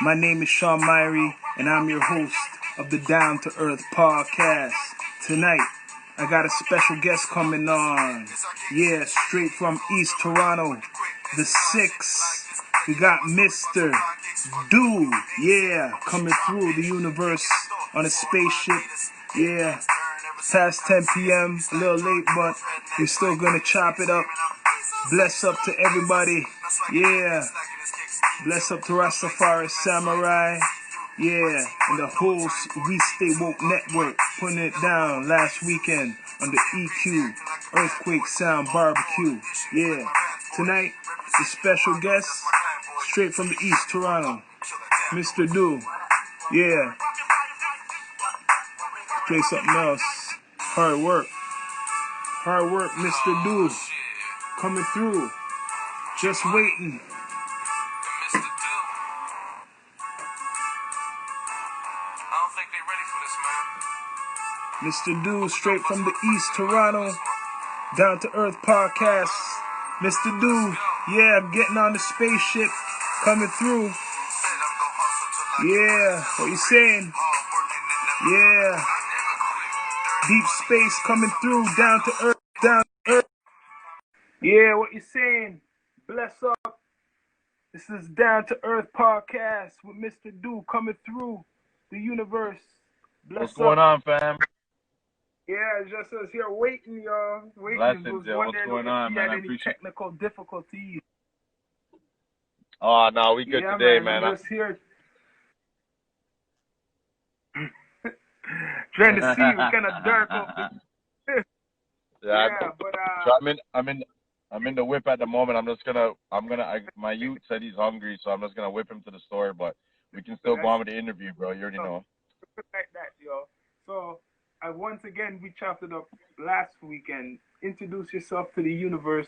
My name is Shaw Myrie, and I'm your host of the Down to Earth podcast. Tonight, I got a special guest coming on. Yeah, straight from East Toronto, the 6th. We got Mr.Doo, yeah, coming through the universe on a spaceship. Yeah, past 10 p.m., a little late, but we're still gonna chop it up. Bless up to everybody. Yeah. Bless up to Rastafari Samurai. Yeah. And the whole We Stay Woke network putting it down last weekend on the EQ Earthquake Sound Barbecue. Yeah. Tonight, the special guest, straight from the East Toronto, Mr.Doo. Yeah. Play something else. Hard work. Hard work, Mr.Doo. Coming through. Just waiting. Mr.Doo, straight from the East Toronto, Down to Earth podcast. Mr.Doo, yeah, I'm getting on the spaceship, coming through. Yeah, what you saying? Yeah, deep space coming through, down to earth, down to earth. Yeah, what you saying? Bless up. This is Down to Earth podcast with Mr.Doo coming through the universe. Bless What's going on, fam? Yeah, just us here waiting, y'all. Waiting. Blessings, yo. What's going on, man? I appreciate technical difficulties. Oh, no, we good today, man. I'm just here trying to see what kind of dark up. Yeah, but so I'm in the whip at the moment. My youth said he's hungry, so I'm just gonna whip him to the store. But we can still go on with the interview, bro. You already know. Like that, yo. So. Once again, we chopped it up last weekend. Introduce yourself to the universe,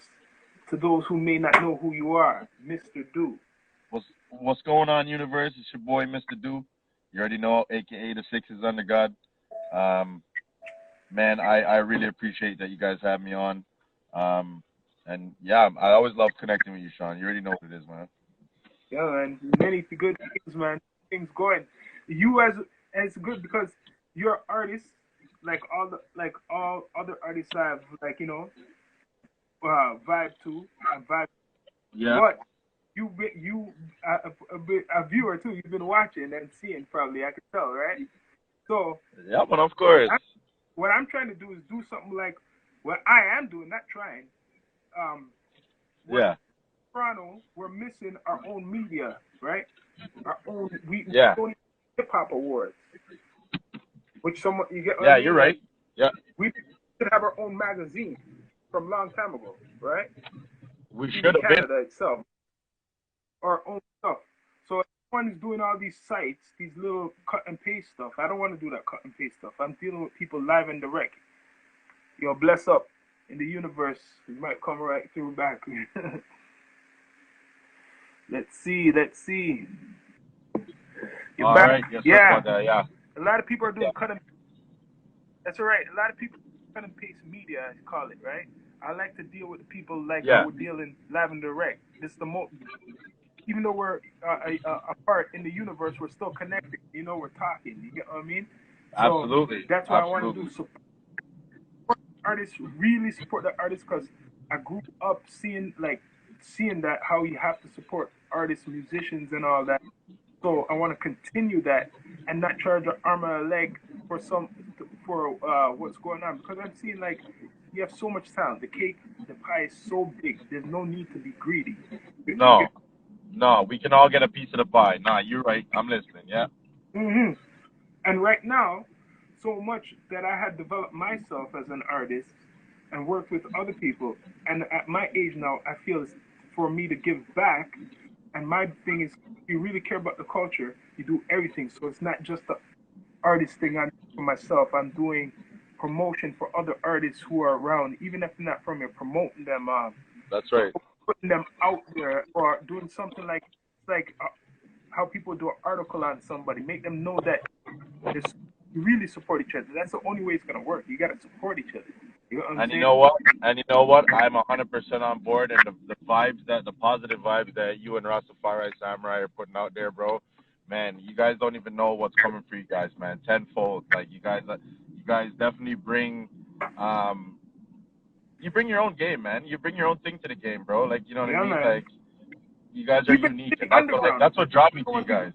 to those who may not know who you are, Mr.Doo. What's going on, universe? It's your boy, Mr.Doo. You already know, a.k.a. the 6 is under God. Man, I really appreciate that you guys have me on. And, yeah, I always love connecting with you, Sean. You already know what it is, man. Yeah, man. Many good things, man. Things going. You as good because you're an artist. Like all other artists have, like, you know, vibe to and vibe. Yeah. But you a viewer too. You've been watching and seeing probably. I could tell, right? So yeah, but of course. What I'm trying to do is do something like what I am doing, not trying. Yeah. Toronto, we're missing our own media, right? Our own we don't need hip hop awards. Which someone you get. Yeah, you're right. Yeah. We should have our own magazine from a long time ago, right? We should have been. Canada itself. Our own stuff. So everyone's doing all these sites, these little cut and paste stuff. I don't want to do that cut and paste stuff. I'm dealing with people live and direct. Yo, bless up in the universe. We might come right through back. Let's see. You're all back. right. Yes, yeah. Yeah. A lot of people are doing cut and paste. That's all right. A lot of people cut and paste media, I call it, right? I like to deal with people like how we're dealing live and direct. This is the most, even though we're apart in the universe, we're still connected. You know, we're talking. You get what I mean? So absolutely. That's why I want to do support artists. Really support the artists because I grew up seeing that how you have to support artists, musicians, and all that. So I want to continue that and not charge an arm and a leg for what's going on, because I'm seeing like you have so much talent. The cake, the pie is so big. There's no need to be greedy. No, we can all get a piece of the pie. Nah, you're right. I'm listening. Yeah. Mhm. And right now, so much that I had developed myself as an artist and worked with other people. And at my age now, I feel it's for me to give back. And my thing is, if you really care about the culture, you do everything. So it's not just the artist thing I'm doing for myself. I'm doing promotion for other artists who are around, even if they're not from here, promoting them. That's right. Putting them out there, or doing something like how people do an article on somebody, make them know that you really support each other. That's the only way it's gonna work. You gotta support each other. You know what I'm saying? You know what? I'm 100% on board, and the positive vibes that you and Rastafari Samurai are putting out there, bro. man, you guys don't even know what's coming for you guys, man. Tenfold. Like you guys definitely bring, you bring your own game, man. You bring your own thing to the game, bro. Like you know what I Yeah, mean? man. Like you guys are We've been unique, really and underground. that's what draw me to you guys.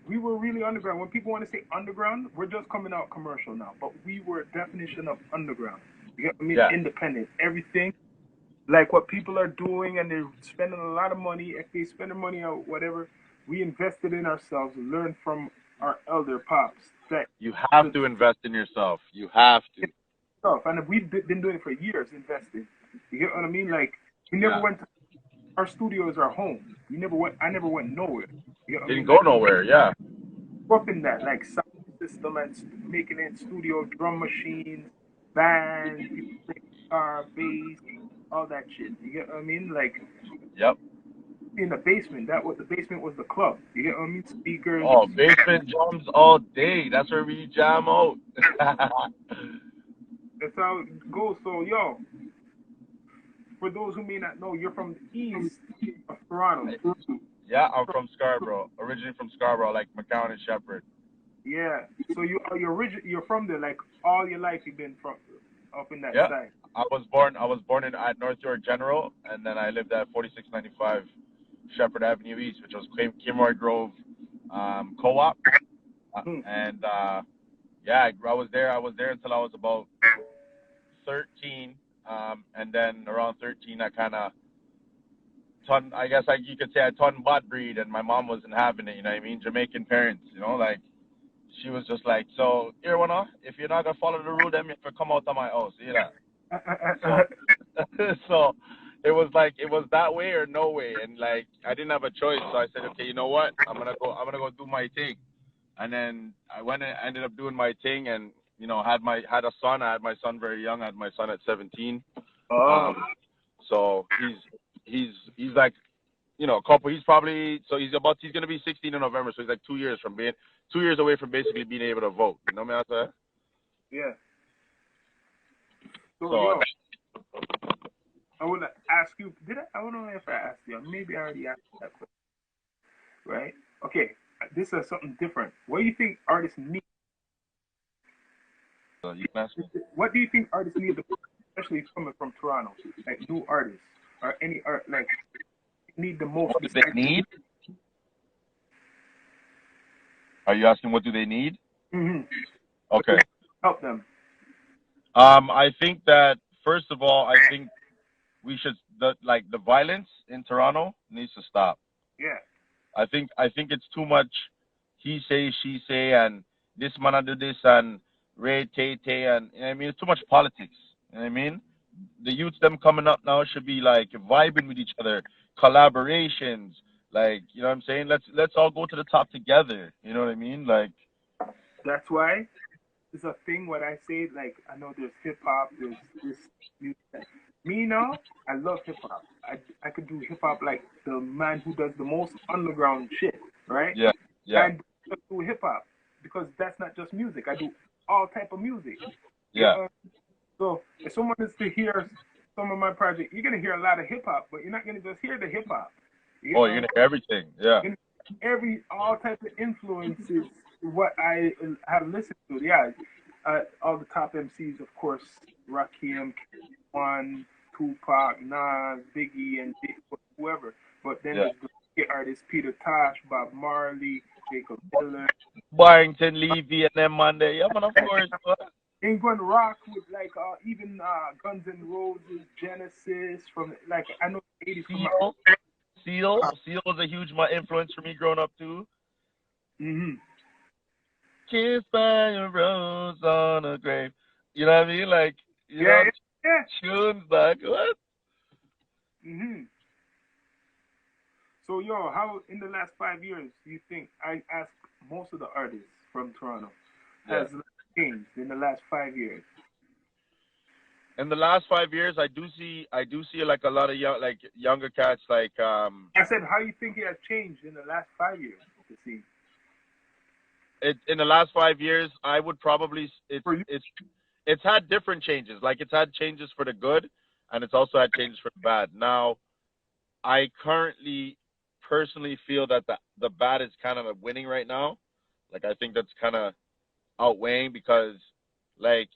We were really underground. When people want to say underground, we're just coming out commercial now. But we were a definition of underground. You get what I mean? Yeah. Independent. Everything like what people are doing, and they're spending a lot of money. If they spend their money out, whatever, we invested in ourselves and learned from our elder pops that You have to invest in yourself. You have to. stuff. And we've been doing it for years, investing. You get what I mean? Like we never went to our studio is our home. We never went. I never went nowhere. You get what I Didn't mean? go Like nowhere. Yeah. up in that, like sound system and making it studio, drum machines, bands, people play guitar, bass, all that shit. You get what I mean? Like Yep. in the basement, the basement was the club. You get what I mean? Speakers. Oh, basement drums all day. That's where we jam out. That's how it goes. So yo, for those who may not know, you're from the east of Toronto. Yeah, I'm from Scarborough. Originally from Scarborough, like McCown and Shepherd. Yeah. So you're from there, like all your life you've been from up in that Yeah. side. I was born at North York General, and then I lived at 4695 Shepherd Avenue East, which was Kimroy Grove Co-op. Hmm. And yeah, I was there. I was there until I was about 13, and then around 13, I kind of I guess like you could say I turned bad breed, and my mom wasn't having it. You know what I mean? Jamaican parents, you know, like she was just like, so here, wanna, if you're not gonna follow the rule, then you have to come out of my house. You know? So, so it was that way or no way, and like I didn't have a choice. So I said, okay, you know what? I'm gonna go do my thing. And then I went and ended up doing my thing, and you know, had a son. I had my son very young. I had my son at 17. Oh. So he's like, you know, a couple. He's probably he's gonna be 16 in November. So he's like 2 years away from basically being able to vote. You know what I mean? Yeah. So, So yo, I want to ask you. I don't know if I asked you. Maybe I already asked you that question. Right? Okay. This is something different. What do you think artists need? you can ask me. What do you think artists need, especially coming from Toronto, like new artists or any art, like need the most? What do they need? Are you asking what do they need? Mm-hmm. Okay. Help them. I think that first of all, I think we should the violence in Toronto needs to stop. Yeah. I think it's too much he say, she say, and this man do this and Ray Tay Tay, and you know what I mean, it's too much politics. You know what I mean? The youths them coming up now should be like vibing with each other, collaborations, like you know what I'm saying? Let's all go to the top together. You know what I mean? Like That's why it's a thing. What I say, like I know there's hip hop, there's this music. Me now, I love hip hop. I could do hip hop like the man who does the most underground shit, right? yeah, yeah, I do hip hop because that's not just music. I do all type of music. yeah. So if someone is to hear some of my project, you're gonna hear a lot of hip hop, but you're not gonna just hear the hip hop. Oh, you're gonna hear everything. Yeah. All types of influences what I have listened to. Yeah, all the top MCs, of course, Rakim, One, Tupac, Nas, Biggie, and whoever. But then Yeah. there's the artists Peter Tosh, Bob Marley, Jacob Miller, Barrington Levy and them man there. Yeah, man, of course. England rock with like even Guns N' Roses, Genesis from like I know the 80s from Seal was a huge influence for me growing up too. Mm-hmm. Kiss by a rose on a grave. You know what I mean? Like you know, tunes like what? Mm-hmm. So yo, how in the last 5 years do you think I asked most of the artists from Toronto has changed in the last 5 years? In the last 5 years, I do see like a lot of younger cats like I said, how you think it has changed in the last 5 years? To see. In the last 5 years, I would probably it's had different changes. Like it's had changes for the good, and it's also had changes for the bad. Now, I currently personally feel that the bad is kind of winning right now. Like I think that's kind of outweighing because, like,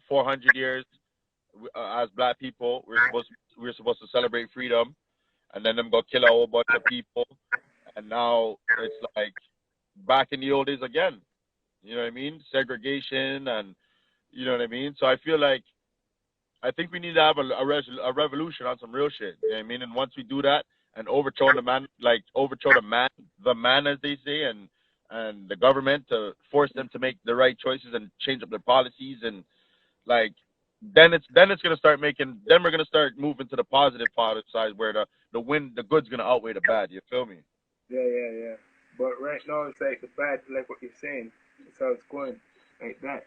400 years as black people, we're supposed to celebrate freedom, and then them go kill a whole bunch of people, and now it's like back in the old days again. You know what I mean? Segregation, and you know what I mean. So I think we need to have a revolution on some real shit. You know what I mean? And once we do that and overthrow the man, as they say, and the government to force them to make the right choices and change up their policies, and like then it's gonna start making. Then we're gonna start moving to the positive side where the good's gonna outweigh the bad. You feel me? Yeah. But right now it's like the bad, like what you're saying. That's how it's going, like that.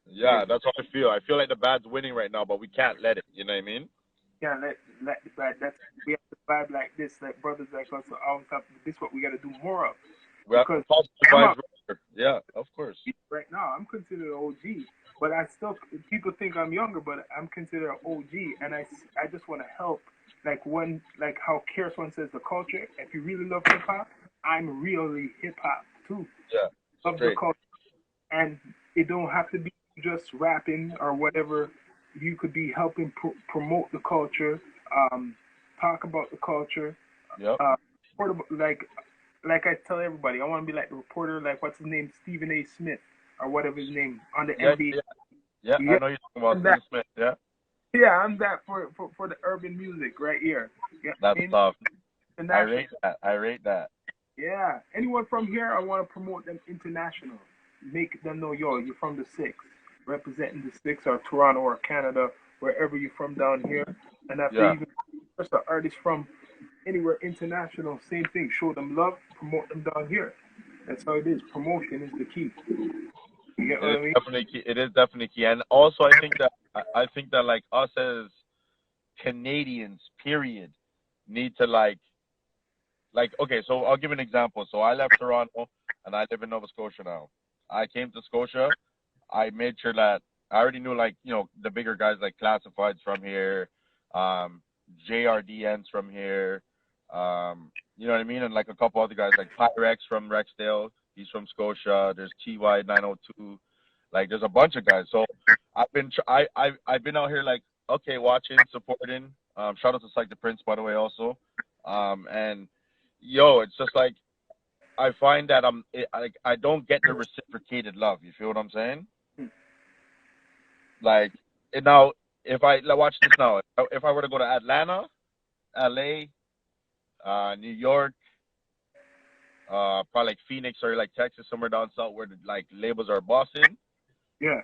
Yeah, that's what I feel. I feel like the bad's winning right now, but we can't let it. You know what I mean? Yeah, let the bad. That's we have to vibe like this, like brothers like us. So on top of this, what we got to do more of. Well, Because positive I'm vibes. a, Yeah, of course. right now, I'm considered an OG, but I still people think I'm younger, but I'm considered an OG, and I just want to help. Like how Kerswan says the culture. If you really love hip hop, I'm really hip hop too. Yeah, Love the straight. culture, and it don't have to be just rapping or whatever. You could be helping promote the culture, talk about the culture. Yep. Like I tell everybody, I want to be like the reporter, like what's his name, Stephen A. Smith or whatever his name on the Yeah, NBA. yeah. I Yeah, know you're talking about I'm that. Steve Smith. Yeah, Yeah, I'm that for the urban music right here. Yeah, that's tough. I international. rate that. I rate that. Yeah, anyone from here, I want to promote them international. Make them know, yo, you're from the six, representing the six or Toronto or Canada, wherever you're from down here. And if they Yeah. even just an artist from anywhere international, same thing. Show them love, promote them down here. That's how it is. Promotion is the key. You get It what is I mean? definitely key. It is definitely key. And also, I think that like us as Canadians, period, need to like okay. So I'll give an example. So I left Toronto and I live in Nova Scotia now. I came to Scotia. I made sure that I already knew like the bigger guys like Classifieds from here, um, JRDN's from here, you know what I mean, and like a couple other guys like Pyrex from Rexdale. He's from Scotia. There's TY 902. Like there's a bunch of guys. So I've been out here like okay, watching, supporting. Shout out to Psych the Prince by the way also. And yo, it's just like I find that I don't get the reciprocated love. You feel what I'm saying? Like now, if I like, watch this now, if I were to go to Atlanta, LA, New York, probably like Phoenix or like Texas, somewhere down south where the, like labels are bossing, Yeah.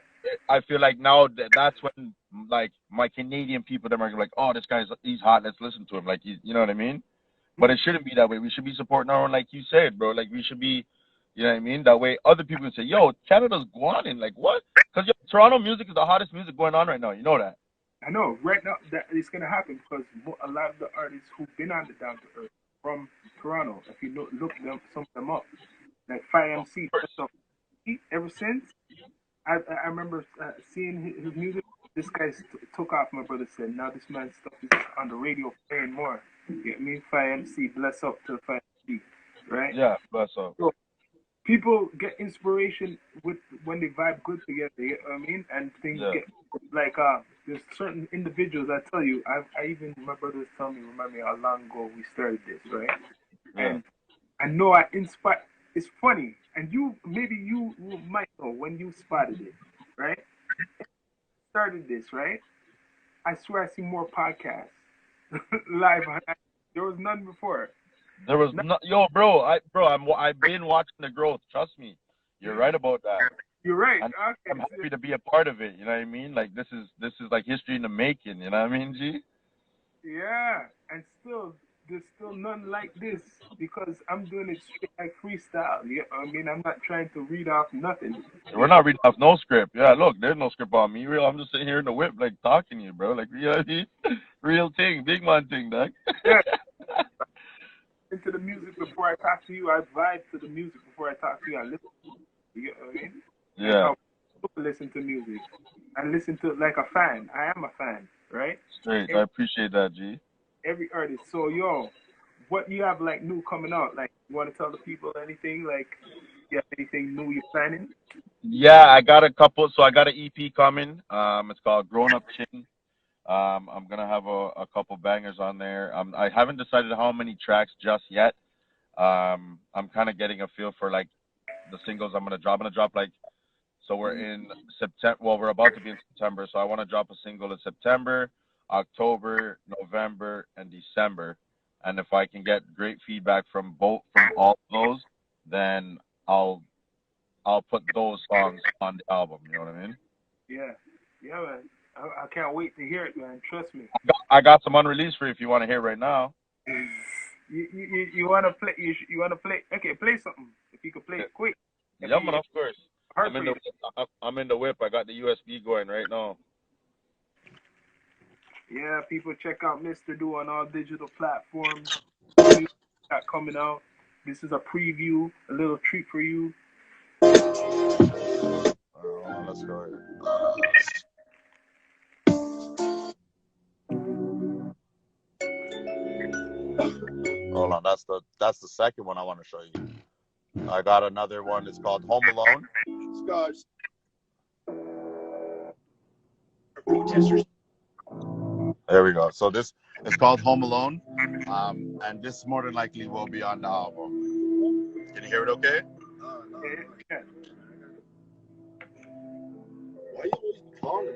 I feel like now that's when like my Canadian people them are like, oh, this guy's he's hot, let's listen to him. Like you know what I mean? But it shouldn't be that way. We should be supporting our own, like you said, bro. Like we should be, you know what I mean? That way, other people can say, "Yo, Canada's guanin." Like what? Because Toronto music is the hottest music going on right now. You know that? I know. Right now, that it's gonna happen because a lot of the artists who've been on the Down to Earth from Toronto, if you look them some of them up, like Fire Of MC, course. so ever since I remember seeing his music. This guy took off. My brother said, "Now this man's stuff is on the radio playing more." You get me? Fire MC, bless up to Fire MC, right? Yeah, bless up. So people get inspiration with when they vibe good together. You know what I mean? And things Yeah, get like there's certain individuals. I tell you, I even my brothers tell me, remind me how long ago we started this, right? yeah. And I know I inspire. It's funny, and you might know when you spotted it, right? Started this, right? I swear I see more podcasts live. There was none before. There was None, no, I've been watching the growth. Trust me, you're right about that. you're right. And I'm Okay. happy to be a part of it. You know what I mean? Like this is like history in the making. You know what I mean, G? Yeah, and still, there's still none like this because I'm doing it straight like freestyle. You know what I mean? I'm not trying to read off nothing. We're Yeah, not reading off no script. Yeah, look, there's no script on me. Real, I'm just sitting here in the whip, like talking to you, bro. Like, you know what I mean? Real thing, big man thing, dog. yeah. Into the music before I talk to you. I vibe to the music before I talk to you. I listen. You know what I mean? That's Yeah, how people listen to music. I listen to it like a fan. I am a fan, right? straight. I appreciate that, G. Every artist. So yo, what you have like new coming out? Like, you want to tell the people anything? Like, you have anything new you're planning? Yeah, I got a couple. So I got an EP coming. It's called Grown Up Chin. I'm gonna have a couple bangers on there. I haven't decided how many tracks just yet. I'm kind of getting a feel for like the singles I'm gonna drop. I'm gonna drop like, so we're in September. Well, we're about to be in September, so I want to drop a single in September, October, November, and December. And if I can get great feedback from all of those, then I'll put those songs on the album. You know what I mean? Yeah, yeah, man. I can't wait to hear it, man. Trust me. I got some unreleased for you if you want to hear right now. You want to play? You want to play? Okay, play something. If you could play it quick. Yeah, man, of course. I'm in the whip. I got the USB going right now. Yeah, people check out Mr.Doo on all digital platforms. Got coming out. This is a preview, a little treat for you. Let's go ahead. Hold on, that's the second one I want to show you. I got another one. It's called Home Alone. Scars. There we go. So this is called Home Alone, and this more than likely will be on the album. Can you hear it? Okay. Yeah. Why you always calling me?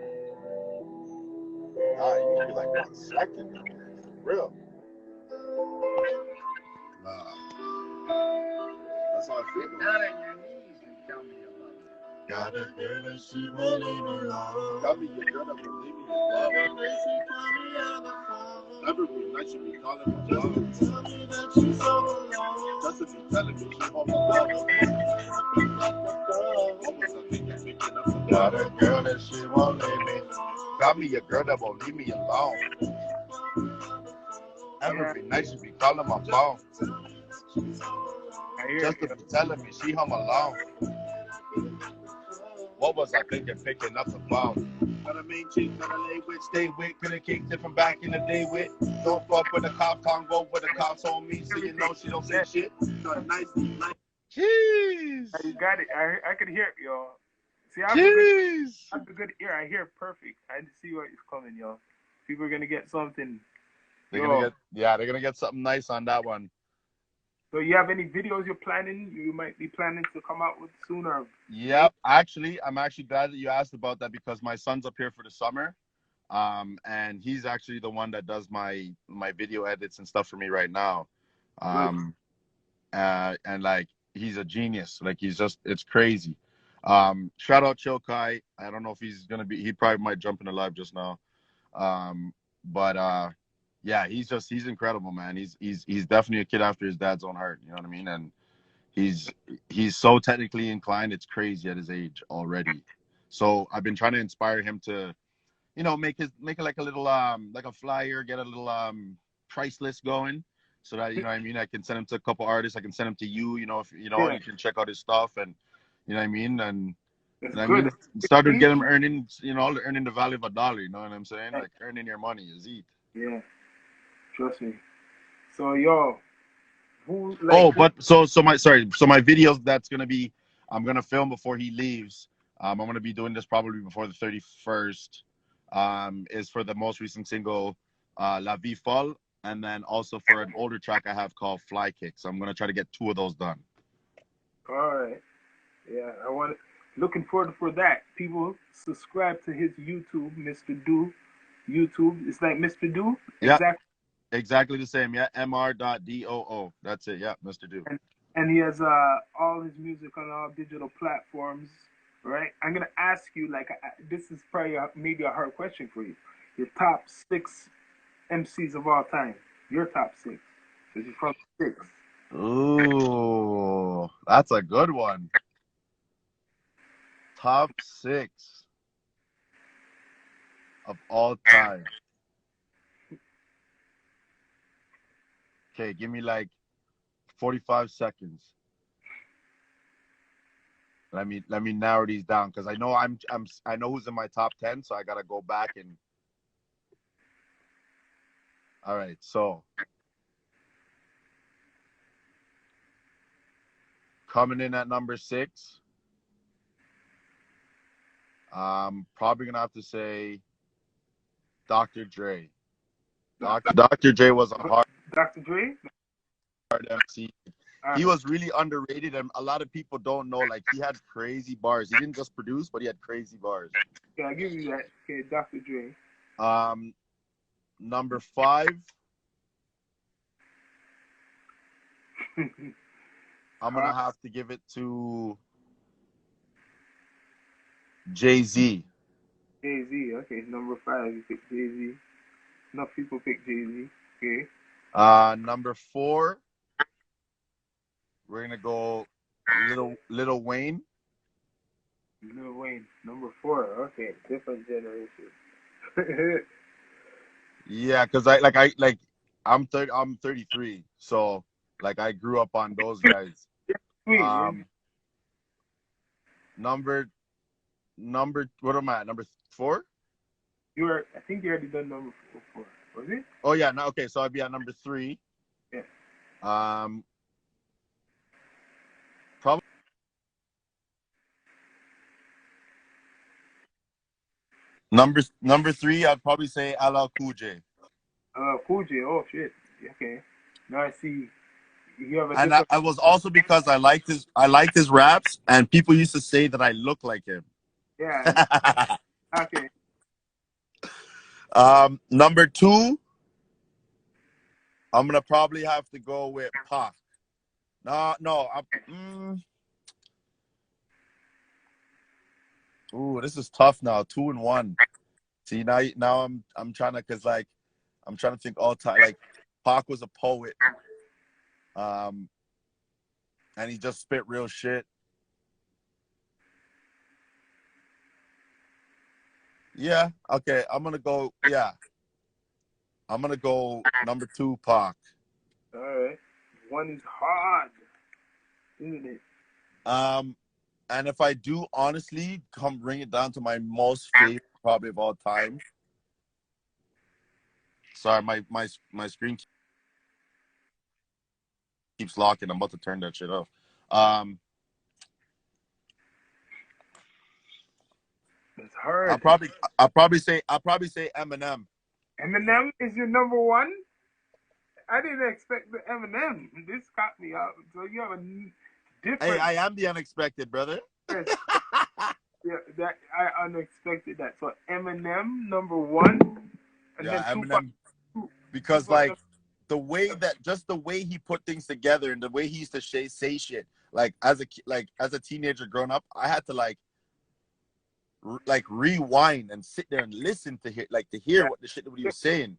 Nah, you need to be like 1 second. For real. Nah. That's how I feel. Not on your knees and tell me you love me. Got a girl and she won't leave me alone. Got me a girl that won't leave me alone. Never be nice to be calling my mom. Just to be telling me she home alone. Got a girl and she won't leave me. Got me a girl that won't leave me alone. Every night she be calling my phone. Just to be telling me she home alone. What was I thinking picking up the phone? Got a main chick that I lay with, stay with, could've kicked it from back in the day with. Don't fuck with the cops, can't go with the cops on me, so you know she don't say shit. So nice. Jeez. You got it. I could hear it, y'all. See, I have a good ear. I hear it perfect. I see what is coming, y'all. People are gonna get something. They're gonna get something nice on that one. So you have any videos you're planning? You might be planning to come out with sooner. Yep. Actually, I'm actually glad that you asked about that because my son's up here for the summer. And he's actually the one that does my video edits and stuff for me right now. And like he's a genius. Like it's crazy. Shout out Chill Kai. I don't know if he's gonna be. He probably might jump in the live just now. But yeah, he's incredible, man. He's definitely a kid after his dad's own heart. You know what I mean? And he's so technically inclined. It's crazy at his age already. So I've been trying to inspire him to, you know, make it like a little like a flyer, get a little price list going, so that, you know what I mean, I can send him to a couple artists. I can send him to you, you know, if you know, you can check out his stuff, and you know what I mean, and you know what I mean, started to get him earning, you know, earning the value of a dollar. You know what I'm saying? Like earning your money is eat. Yeah, trust me. So yo, who? Like, so my videos that's gonna be, I'm gonna film before he leaves. I'm gonna be doing this probably before the 31st. Is for the most recent single, La Vie Folle, and then also for an older track I have called Fly Kick. So I'm gonna try to get 2 of those done. All right. Yeah, looking forward for that. People subscribe to his YouTube, Mr.Doo. YouTube. It's like Mr.Doo. Yeah. Exactly the same. Yeah. Mr.Doo. That's it. Yeah. Mr.Doo. And he has all his music on all digital platforms. Right. I'm gonna ask you, like, this is probably maybe a hard question for you. Your top 6 MCs of all time. Your top 6. So you're from 6. Ooh, that's a good one. Top 6 of all time. Okay, give me like 45 seconds. Let me narrow these down, because I know I know who's in my top 10, so I gotta go back and. All right, so Coming in at number 6, probably gonna have to say Dr. Dre. Dr. Dre was a hard Dr. Dre? MC. He was really underrated, and a lot of people don't know. Like, he had crazy bars. He didn't just produce, but he had crazy bars. Yeah, I'll give you that. Okay, Dr. Dre. Number 5, I'm gonna have to give it to Jay-Z. Jay-Z. Okay, number 5, you pick Jay-Z. Enough people pick Jay-Z. Okay. Number 4, we're gonna go Little Wayne. Lil Wayne. Number 4. Okay, different generation. Yeah, because I'm 33, so like I grew up on those guys. Number what am I at? Number 4? I think you already done number 4. Was it? Oh yeah, no, okay, so I'd be at number 3. Yeah. Probably number 3, I'd probably say LL Cool J. Cool J. Oh shit. Okay. Now I see. You have a And I was also because I liked his raps, and people used to say that I look like him. Yeah. Okay. Number 2, I'm gonna probably have to go with Pac. Ooh, this is tough now. 2 and 1. See, now I'm trying to, cause like I'm trying to think all time. Like, Pac was a poet, and he just spit real shit. Yeah. Okay. I'm gonna go number 2, Pac. All right. 1 is hard, isn't it? And if I do honestly bring it down to my most favorite probably of all time. Sorry, my screen keeps locking. I'm about to turn that shit off. It's hard. I'll probably say Eminem. Eminem is your number 1? I didn't expect the Eminem. This caught me out. So you have a different. Hey, I am the unexpected, brother. Yeah, that I unexpected that. So Eminem number 1, and yeah, then Eminem, because Tupac, like the way he put things together and the way he used to say shit. Like as a teenager growing up, I had to like rewind and sit there and listen to hear what the shit that he was saying.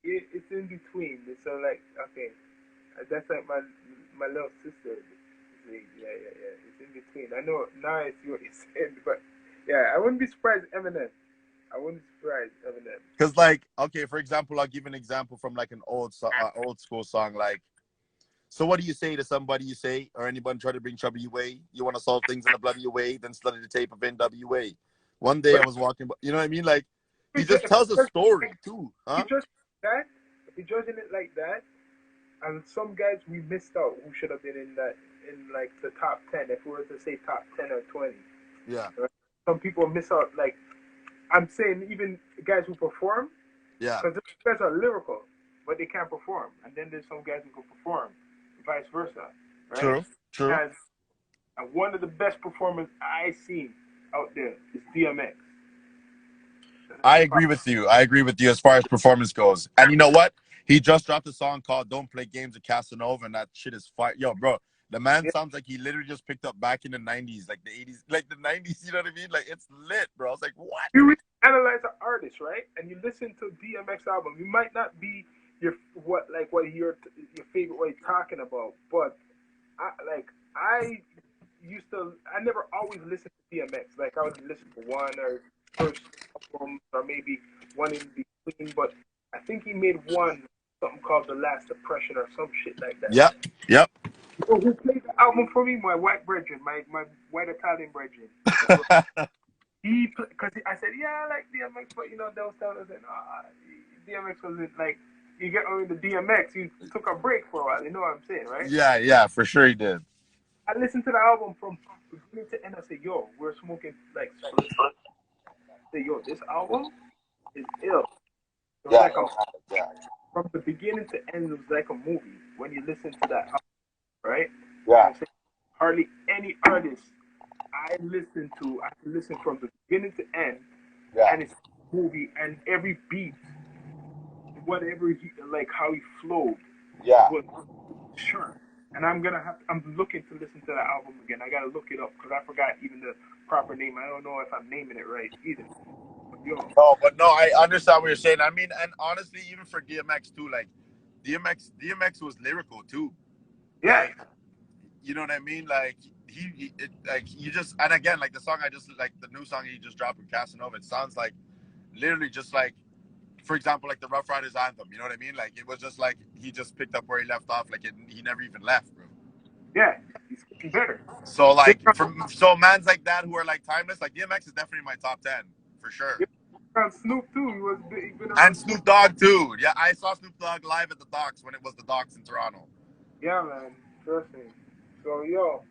It's in between. So like, okay, that's like my little sister. Yeah. It's in between. I know now I see what you said, but yeah, I wouldn't be surprised Eminem. I wouldn't be surprised Eminem. Because like, okay, for example, I'll give an example from like an old school song. Like, so what do you say to somebody you say, or anyone try to bring trouble your way? You want to solve things in a bloody way, then study the tape of NWA. One day I was walking, you know what I mean? Like, he just tells a story too, huh? If you're judging it like that, and some guys we missed out who should have been in like the top 10. If we were to say top 10 or 20, yeah. Right? Some people miss out. Like, I'm saying, even guys who perform, yeah, because those guys are lyrical, but they can't perform. And then there's some guys who can perform, vice versa. Right? True. And one of the best performers I seen out there is DMX. I agree with you as far as performance goes. And you know what? He just dropped a song called "Don't Play Games with Casanova," and that shit is fire. Yo, bro, the man sounds like he literally just picked up back in the 90s, like the 80s, like the 90s. You know what I mean? Like, it's lit, bro. I was like, what? You analyze an artist, right? And you listen to DMX album. You might not be your favorite way talking about, but I never always listened to DMX. Like, I would listen to one or first album or maybe one in between, but I think he made something called The Last Depression or some shit like that. Yep. You know who played the album for me? My white brethren, my white Italian brethren. Because I said, yeah, I like DMX, but those times I said, DMX wasn't like, you get on the DMX, you took a break for a while, you know what I'm saying, right? Yeah, for sure he did. I listened to the album from beginning to end. I said, yo, we're smoking like split. I said, yo, this album is ill. It was Yeah, like a yeah, from the beginning to end. It was like a movie when you listen to that album, right? And yeah, I'm saying hardly any artist I listen to, I can listen from the beginning to end, yeah, and it's a movie, and every beat, whatever he like, how he flowed yeah. was sure. And I'm looking to listen to that album again. I gotta look it up because I forgot even the proper name. I don't know if I'm naming it right either. But yo, No, I understand what you're saying. I mean, and honestly, even for DMX too, like DMX was lyrical too. yeah, Like, you know what I mean? Like like you just, and again, like the song I just like the new song he just dropped with Casanova. It sounds like literally just like, for example, like the Rough Riders anthem. You know what I mean? Like it was just like he just picked up where he left off. Like he never even left, bro. yeah, he's getting better. So They like found, from so mans like that who are like timeless, like DMX is definitely my top 10 for sure. they found Snoop too. He been And around too. Snoop Dogg too. Yeah, I saw Snoop Dogg live at the Docks when it was the Docks in Toronto. Yeah, man, trust me. So yo,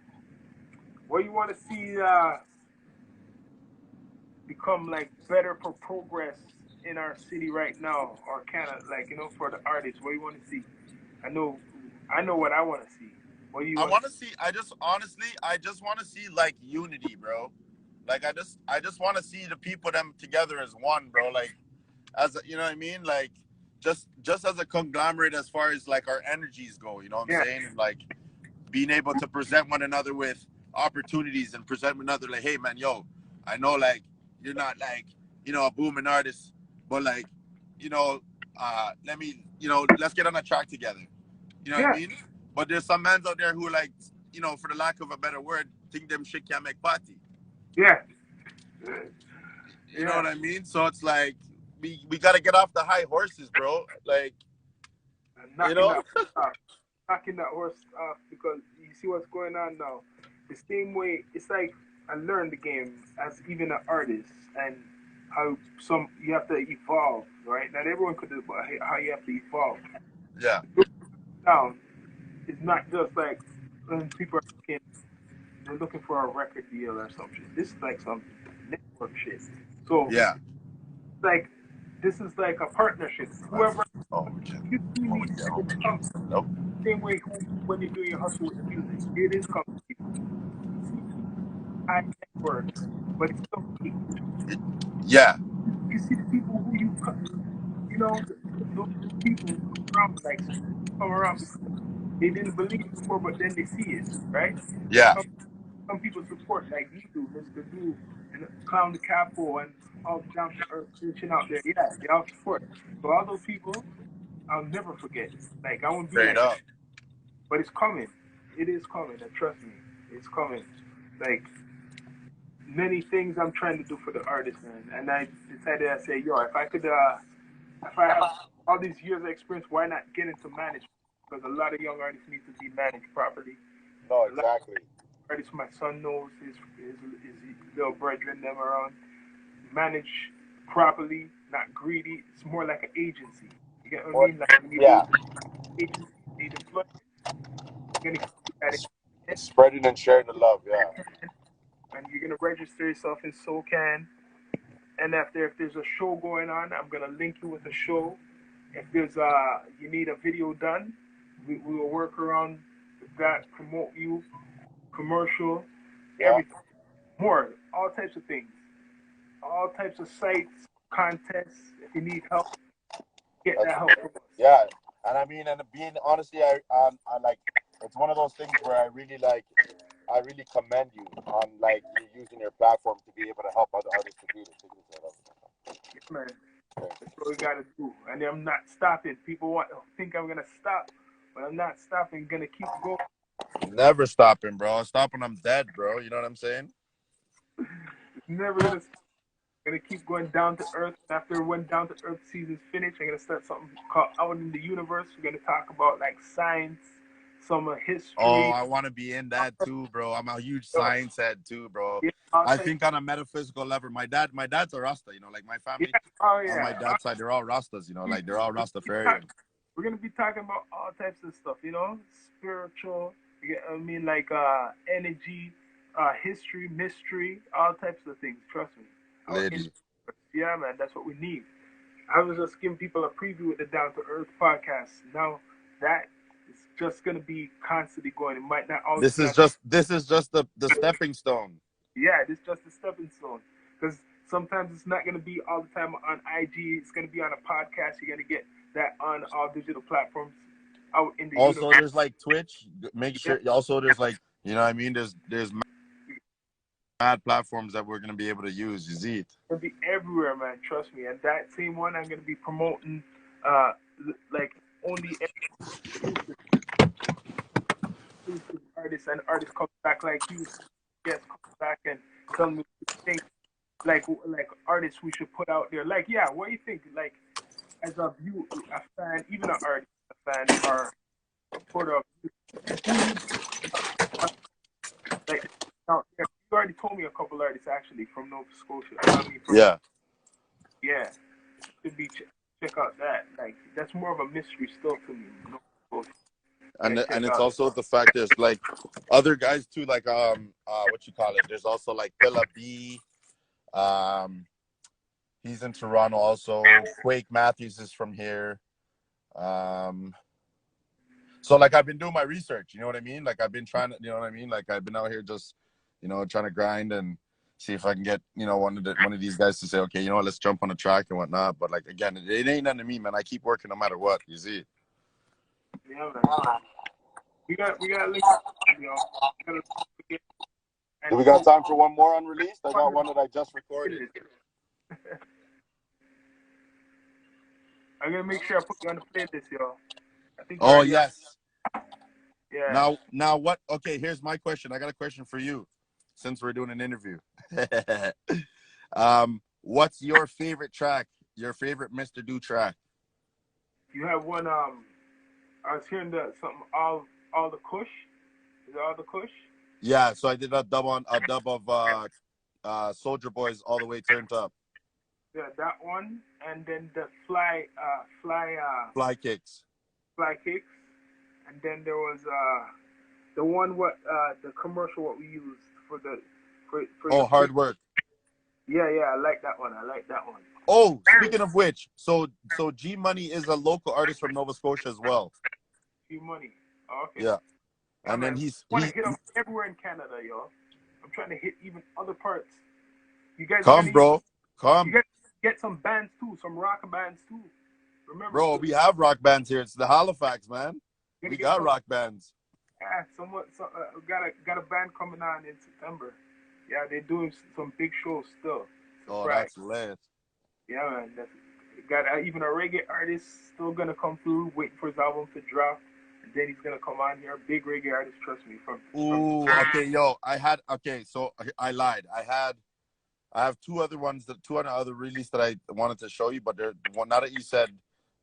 what you want to see become like better for progress in our city right now, or kind of like for the artists? What do you want to see? I know, I know what I want to see. What do you I want to want see? to see. I just honestly, I just want to see like unity, bro. Like I just want to see the people them together as one, bro. Like as a, you know what I mean, like just as a conglomerate as far as like our energies go. You know what I'm Yeah, saying? And like being able to present one another with opportunities and present one another like, hey man, yo, I know like you're not like a booming artist, but like you know, let me let's get on a track together. You know what I yeah, mean? But there's some mans out there who like for the lack of a better word, think them shit can't make party. yeah, You know yeah. what I mean? So it's like we gotta get off the high horses, bro. Like And you know? knocking that horse off because you see what's going on now. The same way, it's like I learned the game as even an artist and how you have to evolve, right? Not everyone could do, but how you have to evolve. Yeah, Down is not just like when people are they're looking for a record deal or something. This is like some network shit. So yeah. like this is like a partnership. Whoever Oh, we can. you see Oh, me, yeah. Oh, it we comes can. Nope. same way when you're doing your hustle with the music. It is coming people. See high network, but it's still me. Yeah, You see the people who those people come around like come around because they didn't believe before, but then they see it, right? yeah, Some people support like you do, Mr.Doo and Clown the Capo and all down to earth reaching out there. Yeah, they all support. So all those people, I'll never forget. Like I won't be straight like that. up. But it's coming. It is coming. And trust me, it's coming. Like many things I'm trying to do for the artist, man. And I decided, I say, yo, if I have all these years of experience, why not get into management? Because a lot of young artists need to be managed properly. No, A lot of exactly. artists, my son knows his little brethren them around, manage properly, not greedy. It's more like an agency. You get what I Or, mean? Like when you do yeah, agency, need employment, you're gonna keep that in spreading and sharing the love. Yeah, and you're gonna register yourself in SoCan. And if there's a show going on, I'm gonna link you with a show. If there's you need a video done, we will work around that, promote you, commercial, yeah. everything, more, all types of things, all types of sites, contests. If you need help, get That's, that help from us. yeah, and I mean, and being honestly, I like. It's one of those things where I really like. I really commend you on like you using your platform to be able to help other artists to do this. Yeah, man, that's what we gotta do. And I'm not stopping. People think I'm gonna stop, but I'm not stopping. Gonna keep going. Never stopping, bro. Stopping, I'm dead, bro. You know what I'm saying? It's never gonna stop. Gonna keep going down to earth. After when down to earth season's finished, I'm gonna start something called Out in the Universe. We're gonna talk about like science, some Oh, history, I want to be in that too, bro. I'm a huge uh, science head too, bro. yeah, all I types. think on a metaphysical level, my dad's a Rasta, like my Yeah, family oh on my yeah. dad's side, they're all Rastas, like they're all Talk- Rastafarian. we're gonna be talking about all types of stuff, spiritual. I mean, like energy, history, mystery, all types of things. Trust me. Lady. Yeah, man, that's what we need. I was just giving people a preview of the Down to Earth podcast. Now that is just gonna be constantly going. It might not always This be is on. just the stepping stone. Yeah, this is just a stepping stone. Because sometimes it's not gonna be all the time on IG. It's gonna be on a podcast. You're gonna get that on all digital platforms out in the Also, universe. there's like Twitch. Make Yeah, sure. Also, there's like, you know what I mean. There's mad platforms that we're gonna be able to use. You see it. it'll be everywhere, man. Trust me. And that same one, I'm gonna be promoting, like only exclusive artists and artists come back like you. Yes, come back and tell me what you think. Like artists we should put out there. Like, yeah, what do you think? Like, as a view, a fan, even an artist, a fan or supporter of music, like, now, yeah, you already told me a couple artists actually from Nova Scotia. I mean, from Yeah. yeah, should be check out that. Like, that's more of a mystery still to me. Nova Scotia. And Check it's out. also the fact there's like other guys too, like what you call it. There's also like Philip B. He's in Toronto also. Quake Matthews is from here. So like I've been doing my research, you know what I mean? Like I've been trying to, you know what I mean? Like I've been out here just, trying to grind and see if I can get, one of these guys to say, okay, you know what, let's jump on the track and whatnot. But like again, it ain't nothing to me, man. I keep working no matter what, you see. Yeah, man. We got link, you know. Do we got time for one more unreleased? I got one that I just recorded. I'm gonna make sure I put you on the playlist, y'all. I think. Oh yes. Yeah. Now what? Okay, here's my question. I got a question for you, since we're doing an interview. What's your favorite track? Your favorite Mr.Doo track? You have one. I was hearing something all the Kush. Is it all the Kush? Yeah. So I did a dub of Soldier Boys all the way turned up. Yeah, that one, and then the Fly Kicks. fly kicks, and then there was the one the commercial what we used for Oh, Hard Work. Yeah, I like that one. Oh, speaking of which, so G Money is a local artist from Nova Scotia as well. G Money. Oh, okay. Yeah. And then I want to hit them everywhere in Canada, yo. I'm trying to hit even other parts. You guys come, bro. Come. You guys get some bands too, some rock bands too. Remember, bro, we have rock bands here. It's the Halifax, man. We got rock bands. Yeah, got a band coming on in September. Yeah, they're doing some big shows still. Oh, that's lit. Yeah, man. Got even a reggae artist still gonna come through, waiting for his album to drop, and then he's gonna come on here. Big reggae artist, trust me. Okay, yo, so I lied. I have two other other releases that I wanted to show you, but now that you said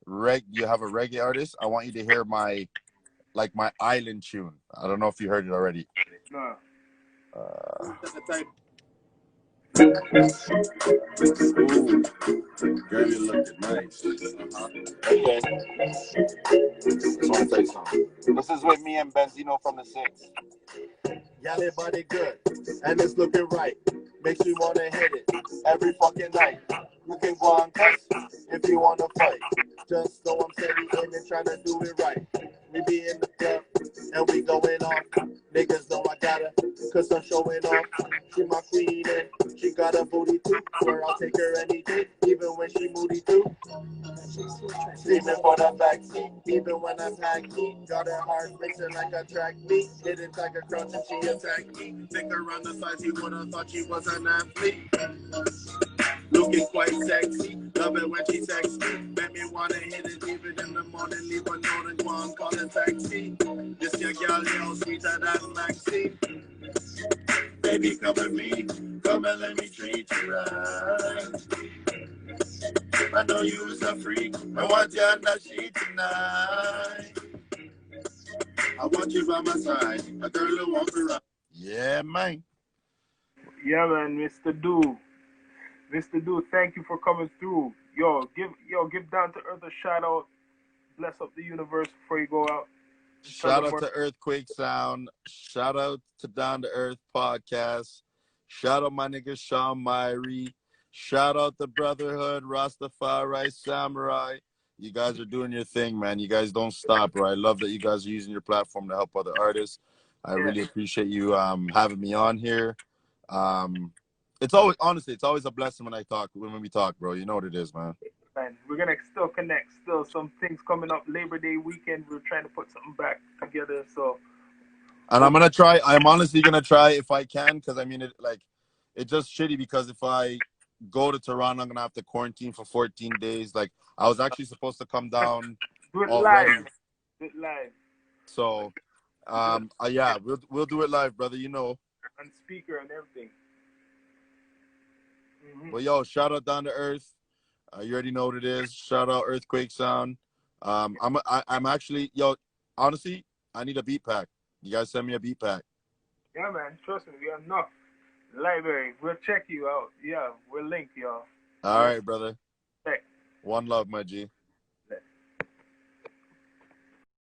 you have a reggae artist, I want you to hear my island tune. I don't know if you heard it already. No. Ooh, girl, you looking nice. Okay. Just want to tell you something. This is with me and Benzino from the Six. Yeah, their body good, and it's looking right. Makes you wanna hit it every fucking night. You can go on cuss if you wanna fight. Just know I'm steady aiming, trying to do it right. We be in the club, and we going off. Niggas know I gotta, cause I'm showing off. She my queen, and she got a booty too. Swear I'll take her any day, even when she moody too. Screaming for the backseat, even when I'm hacky. Got her heart racing like a track meet. Didn't take a crunch and she attacked me. Take her on the side, he would've thought she was an athlete. Looking quite sexy, love it when she texts me. Make me wanna hit it even in the morning. Leave a note and go and call a taxi. This your girl, yo, sweeter than Maxine. Baby, come with me, come and let me treat you right. I know you's a freak, I want you on the sheet tonight. I want you by my side, a girl who walk around. Yeah, man. Yeah, man, Mr. Doo, thank you for coming through. Give Down to Earth a shout out. Bless up the universe before you go out. Shout out to Earthquake Sound. Shout out to Down to Earth Podcast. Shout out my nigga Shaw Myrie. Shout out the Brotherhood, Rastafari, Samurai. You guys are doing your thing, man. You guys don't stop, bro. I love that you guys are using your platform to help other artists. I really appreciate you having me on here. It's always, honestly, it's always a blessing when we talk, bro. You know what it is, man. Man, we're gonna still connect. Still some things coming up. Labor Day weekend, we're trying to put something back together. So, and I'm gonna try. I'm honestly gonna try if I can, because I mean, it's just shitty because if I go to Toronto, I'm gonna have to quarantine for 14 days. Like I was actually supposed to come down do it already. live. Do it live. So, yeah, we'll do it live, brother. You know. On speaker and everything. But yo, shout out Down to Earth. You already know what it is. Shout out Earthquake Sound. I'm actually, yo, honestly, I need a beat pack. You guys send me a beat pack. Yeah, man. Trust me, we have enough. Library, we'll check you out. Yeah, we'll link y'all. All right, brother. Check. One love, my G.